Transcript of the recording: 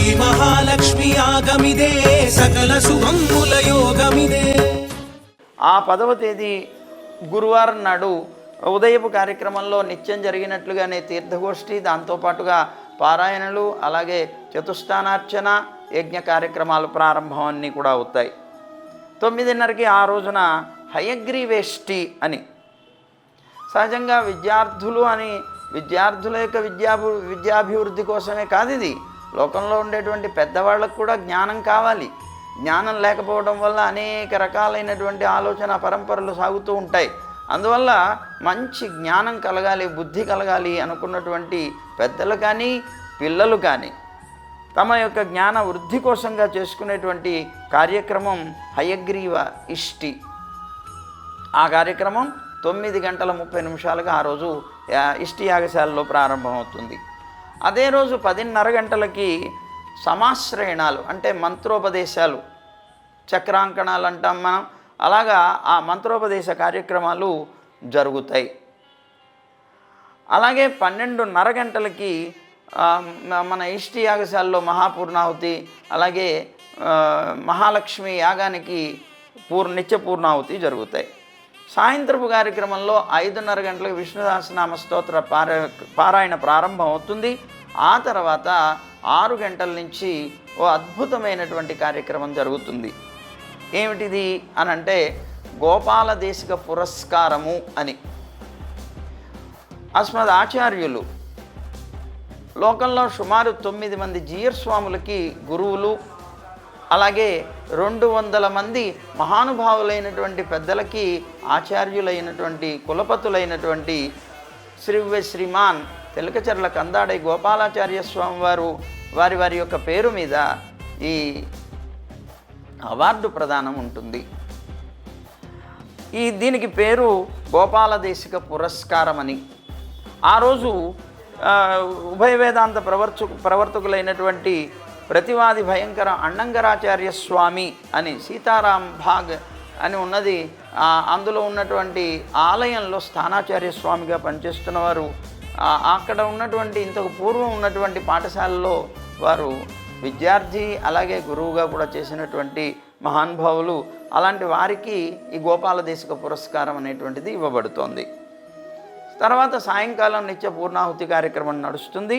శ్రీ మహాలక్ష్మి ఆగమిదే సకల శుభముల యోగమిదే. ఆ 10వ తేదీ గురువారం నాడు ఉదయపు కార్యక్రమంలో నిత్యం జరిగినట్లుగానే తీర్థగోష్ఠి, దాంతోపాటుగా పారాయణలు, అలాగే చతుస్థానార్చన, యజ్ఞ కార్యక్రమాలు ప్రారంభం అన్నీ కూడా అవుతాయి. 9:30కి ఆ రోజున హయగ్రీవేష్టి అని, సహజంగా విద్యార్థుల యొక్క విద్యాభివృద్ధి కోసమే కాదు ఇది. లోకంలో ఉండేటువంటి పెద్దవాళ్ళకు కూడా జ్ఞానం కావాలి. జ్ఞానం లేకపోవడం వల్ల అనేక రకాలైనటువంటి ఆలోచన పరంపరలు సాగుతూ ఉంటాయి. అందువల్ల మంచి జ్ఞానం కలగాలి, బుద్ధి కలగాలి అనుకున్నటువంటి పెద్దలు కానీ పిల్లలు కానీ తమ యొక్క జ్ఞాన వృద్ధి కోసంగా చేసుకునేటువంటి కార్యక్రమం హయగ్రీవ ఇష్టి. ఆ కార్యక్రమం 9:30 ఆ రోజు ఇష్టి యాగశాలలో ప్రారంభమవుతుంది. అదే రోజు 10:30 గంటలకి సమాశ్రయణాలు అంటే మంత్రోపదేశాలు, చక్రాంకణాలు అంటాం మనం, అలాగా ఆ మంత్రోపదేశ కార్యక్రమాలు జరుగుతాయి. అలాగే 12:30 గంటలకి మన ఇష్టి యాగశాలలో మహాపూర్ణాహుతి, అలాగే మహాలక్ష్మి యాగానికి నిత్య పూర్ణాహుతి జరుగుతాయి. సాయంత్రపు కార్యక్రమంలో 5:30 గంటలకు విష్ణు సహస్రనామ స్తోత్ర పారాయణ ప్రారంభం అవుతుంది. ఆ తర్వాత 6 గంటల నుంచి ఓ అద్భుతమైనటువంటి కార్యక్రమం జరుగుతుంది. ఏమిటిది అనంటే గోపాల దేశిక పురస్కారము అని. అస్మద్ ఆచార్యులు లోకంలో సుమారు 9 మంది జీయర్ స్వాములకి గురువులు, అలాగే 200 మంది మహానుభావులైనటువంటి పెద్దలకి ఆచార్యులైనటువంటి కులపతులైనటువంటి శ్రీమాన్ తెలకచర్ల కందాడై గోపాలాచార్య స్వామి వారు వారి యొక్క పేరు మీద ఈ అవార్డు ప్రదానం ఉంటుంది. దీనికి పేరు గోపాల దేశిక పురస్కారం అని. ఆ రోజు ఉభయ వేదాంత ప్రవర్తకులైనటువంటి ప్రతివాది భయంకర అన్నంగరాచార్య స్వామి అని సీతారాం భాగ్ అని ఉన్నది. అందులో ఉన్నటువంటి ఆలయంలో స్థానాచార్య స్వామిగా పనిచేస్తున్నవారు. అక్కడ ఉన్నటువంటి ఇంతకు పూర్వం ఉన్నటువంటి పాఠశాలలో వారు విద్యార్థి, అలాగే గురువుగా కూడా చేసినటువంటి మహానుభావులు. అలాంటి వారికి ఈ గోపాల దేశిక పురస్కారం అనేటువంటిది ఇవ్వబడుతోంది. తర్వాత సాయంకాలం నిత్య పూర్ణాహుతి కార్యక్రమం నడుస్తుంది.